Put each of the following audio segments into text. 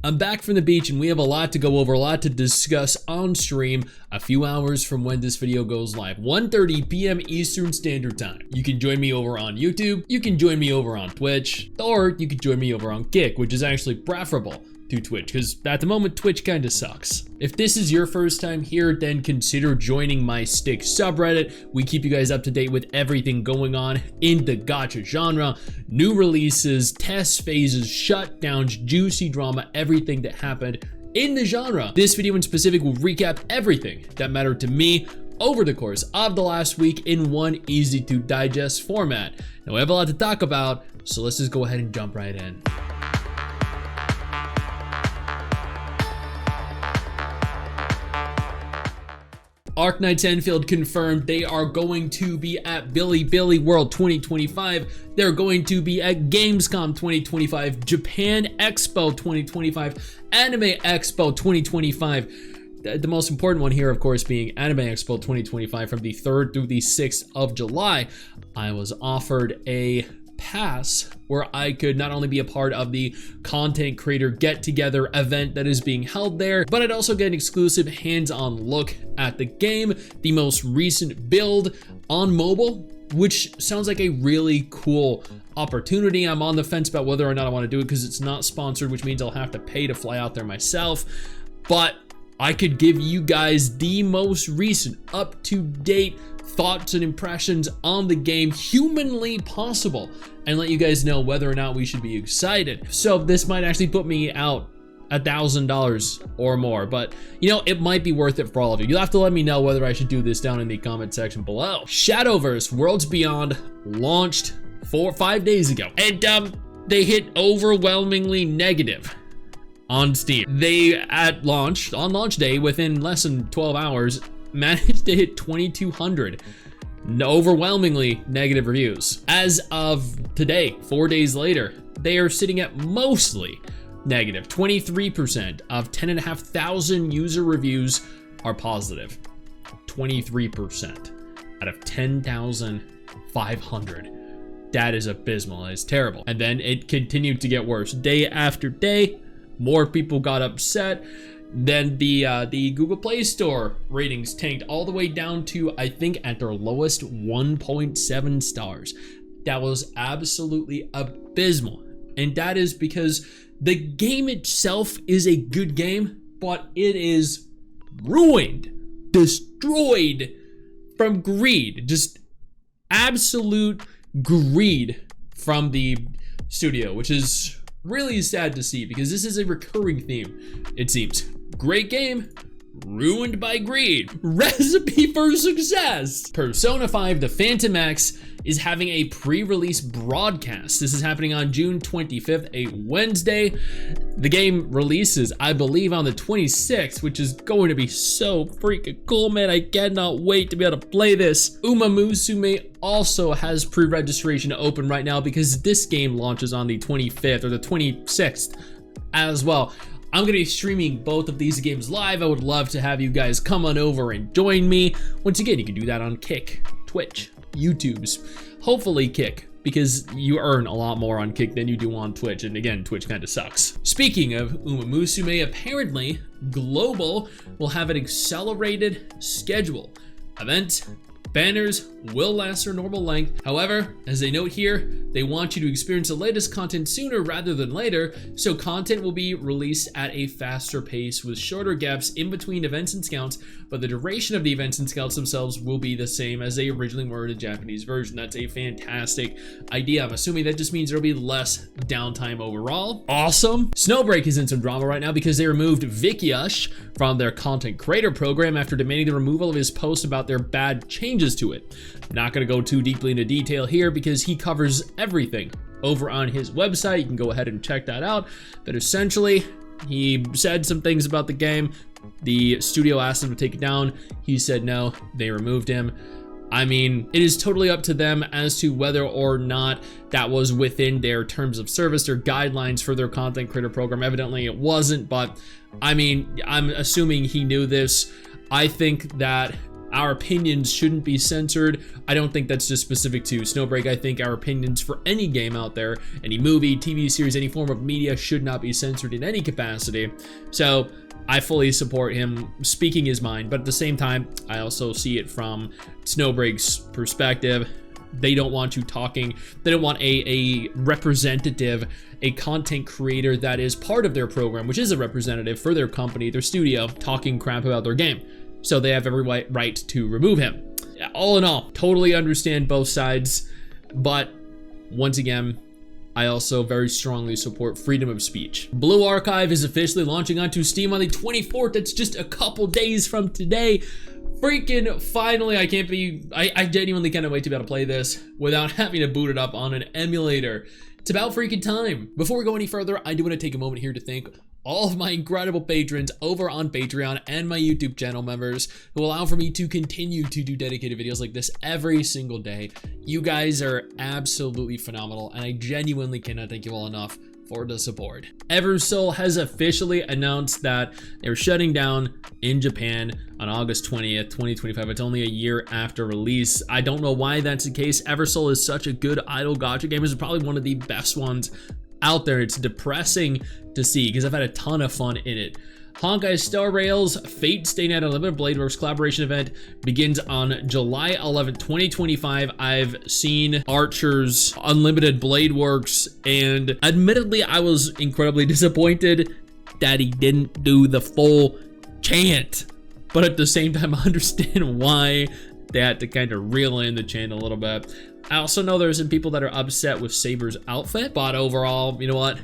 I'm back from the beach and we have a lot to go over, a lot to discuss on stream a few hours from when this video goes live, 1:30 p.m. Eastern Standard Time. You can join me over on YouTube, you can join me over on Twitch, or you can join me over on Kick, which is actually preferable to Twitch, because at the moment Twitch kind of sucks. If this is your first time here, then consider joining my Stix subreddit. We keep you guys up to date with everything going on in the gacha genre, new releases, test phases, shutdowns, juicy drama, everything that happened in the genre. This video in specific will recap everything that mattered to me over the course of the last week in one easy to digest format. Now we have a lot to talk about, so let's just go ahead and jump right in. Arknights Endfield confirmed they are going to be at Bilibili World 2025. They're going to be at Gamescom 2025, Japan Expo 2025, Anime Expo 2025. The most important one here, of course, being Anime Expo 2025 from the 3rd through the 6th of July. I was offered a pass where I could not only be a part of the content creator get-together event that is being held there, but I'd also get an exclusive hands-on look at the game, the most recent build on mobile, which sounds like a really cool opportunity. I'm on the fence about whether or not I want to do it because it's not sponsored, which means I'll have to pay to fly out there myself, but I could give you guys the most recent, up-to-date thoughts and impressions on the game humanly possible and let you guys know whether or not we should be excited. So this might actually put me out $1,000 or more, but you know, it might be worth it for all of you. You'll have to let me know whether I should do this down in the comment section below. Shadowverse Worlds Beyond launched 5 days ago, and they hit overwhelmingly negative on Steam. They on launch day, within less than 12 hours, managed to hit 2,200 overwhelmingly negative reviews. As of today, 4 days later, they are sitting at mostly negative. 23% of 10,500 user reviews are positive. 23% out of 10,500. That is abysmal. It's terrible. And then it continued to get worse day after day. More people got upset. Then the Google Play Store ratings tanked all the way down to, I think, at their lowest, 1.7 stars. That was absolutely abysmal. And that is because the game itself is a good game, but it is ruined, destroyed from greed. Just absolute greed from the studio, which is really sad to see because this is a recurring theme, it seems. Great game, ruined by greed. Recipe for success. Persona 5 The Phantom X is having a pre-release broadcast. This is happening on June 25th, a Wednesday. The game releases, I believe, on the 26th, which is going to be so freaking cool, man. I cannot wait to be able to play this. Musume also has pre-registration open right now because this game launches on the 25th or the 26th as well. I'm going to be streaming both of these games live. I would love to have you guys come on over and join me. Once again, you can do that on Kick, Twitch, YouTube's, hopefully Kick, because you earn a lot more on Kick than you do on Twitch, and again, Twitch kind of sucks. Speaking of Musume, apparently Global will have an accelerated schedule. Events, banners will last their normal length. However, as they note here, they want you to experience the latest content sooner rather than later, so content will be released at a faster pace with shorter gaps in between events and scouts, but the duration of the events and scouts themselves will be the same as they originally were in the Japanese version. That's a fantastic idea. I'm assuming that just means there'll be less downtime overall. Awesome. Snowbreak is in some drama right now because they removed Vikiush from their content creator program after demanding the removal of his post about their bad changes to it. Not going to go too deeply into detail here because he covers everything over on his website. You can go ahead and check that out. But essentially, he said some things about the game. The studio asked him to take it down. He said no. They removed him. I mean, it is totally up to them as to whether or not that was within their terms of service, their guidelines for their content creator program. Evidently it wasn't, but I mean, I'm assuming he knew this. I think that our opinions shouldn't be censored. I don't think that's just specific to Snowbreak. I think our opinions for any game out there, any movie, TV series, any form of media should not be censored in any capacity. So I fully support him speaking his mind, but at the same time, I also see it from Snowbreak's perspective. They don't want you talking. They don't want a representative, a content creator that is part of their program, which is a representative for their company, their studio, talking crap about their game. So they have every right to remove him. All in all, totally understand both sides, but once again, I also very strongly support freedom of speech. Blue Archive is officially launching onto Steam on the 24th. That's just a couple days from today. Freaking finally, I genuinely cannot wait to be able to play this without having to boot it up on an emulator. It's about freaking time. Before we go any further, I do want to take a moment here to thank all of my incredible patrons over on Patreon and my YouTube channel members who allow for me to continue to do dedicated videos like this every single day. You guys are absolutely phenomenal, and I genuinely cannot thank you all enough for the support. Eversoul has officially announced that they're shutting down in Japan on August 20th, 2025. It's only a year after release. I don't know why that's the case. Eversoul is such a good idle gacha game. It's probably one of the best ones out there. It's depressing to see because I've had a ton of fun in it. Honkai Star Rail's Fate Stay Night Unlimited Blade Works collaboration event begins on July 11th, 2025. I've seen Archer's Unlimited Blade Works, and admittedly, I was incredibly disappointed that he didn't do the full chant. But at the same time, I understand why they had to kind of reel in the chant a little bit. I also know there's some people that are upset with Saber's outfit, but overall, you know what?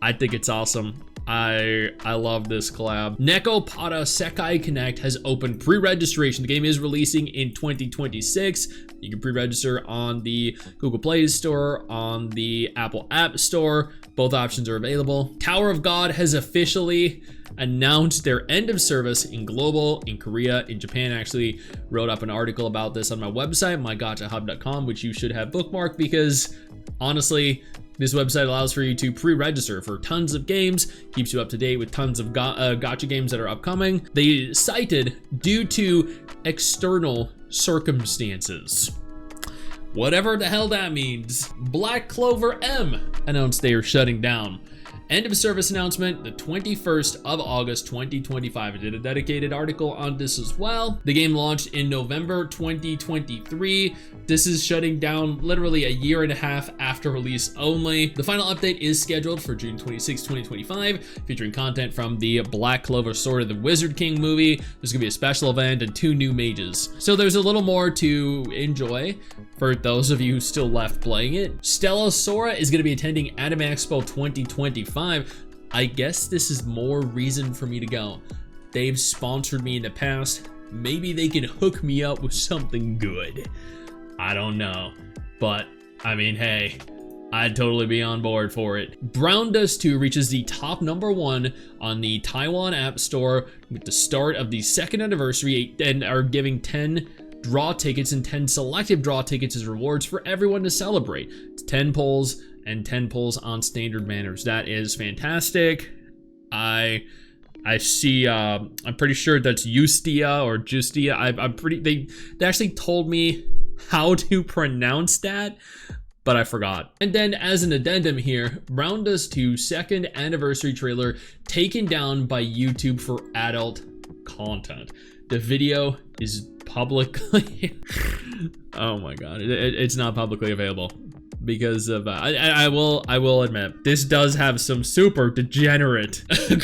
I think it's awesome. I love this collab. Nekopara Sekai Connect has opened pre-registration. The game is releasing in 2026. You can pre-register on the Google Play Store, on the Apple App Store. Both options are available. Tower of God has officially announced their end of service in global, in Korea, in Japan. I actually wrote up an article about this on my website, mygachahub.com, which you should have bookmarked because honestly, this website allows for you to pre-register for tons of games, keeps you up to date with tons of gacha games that are upcoming. They cited due to external circumstances. Whatever the hell that means. Black Clover M announced they are shutting down. End of service announcement, the 21st of August, 2025. I did a dedicated article on this as well. The game launched in November 2023. This is shutting down literally a year and a half after release only. The final update is scheduled for June 26, 2025, featuring content from the Black Clover Sword the Wizard King movie. There's gonna be a special event and 2 new mages. So there's a little more to enjoy for those of you who still left playing it. Stella Sora is gonna be attending Anime Expo 2025. I guess this is more reason for me to go. They've sponsored me in the past. Maybe they can hook me up with something good. I don't know. But, I mean, hey, I'd totally be on board for it. Brown Dust 2 reaches the top #1 on the Taiwan App Store with the start of the 2nd anniversary and are giving 10 draw tickets and 10 selective draw tickets as rewards for everyone to celebrate. It's 10 polls and 10 pulls on standard manners. That is fantastic. I see, I'm pretty sure that's Justia or Justia. They actually told me how to pronounce that, but I forgot. And then as an addendum here, Brown Dust 2 2nd anniversary trailer taken down by YouTube for adult content. The video is publicly, oh my God, it's not publicly available. Because of I will admit this does have some super degenerate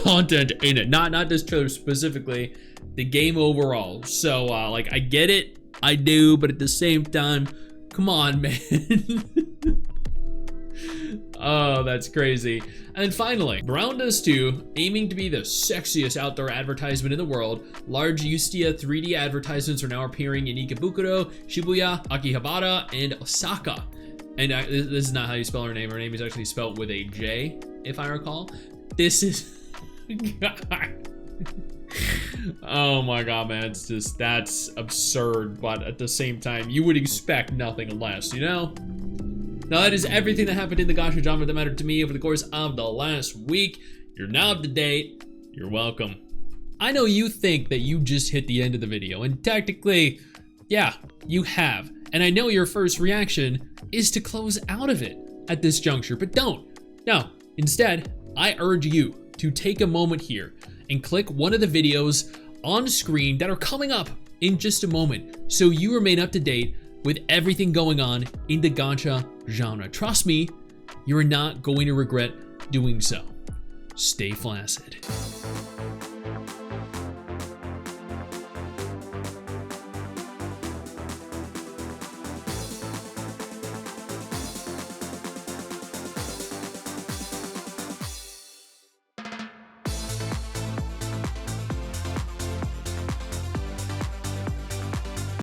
content in it, not this trailer specifically, the game overall. So like I get it, I do, but at the same time, come on, man. Oh, that's crazy. And finally, Brown Dust 2, aiming to be the sexiest outdoor advertisement in the world. Large Justia 3D advertisements are now appearing in Ikebukuro, Shibuya, Akihabara, and Osaka. And this is not how you spell her name. Her name is actually spelled with a J, if I recall. This is... Oh my God, man. It's just, that's absurd. But at the same time, you would expect nothing less, you know? Now, that is everything that happened in the gacha genre that mattered to me over the course of the last week. You're now up to date. You're welcome. I know you think that you just hit the end of the video, and technically, yeah, you have. And I know your first reaction is to close out of it at this juncture, but don't. No, instead, I urge you to take a moment here and click one of the videos on screen that are coming up in just a moment so you remain up to date with everything going on in the gacha genre. Trust me, you're not going to regret doing so. Stay flaccid.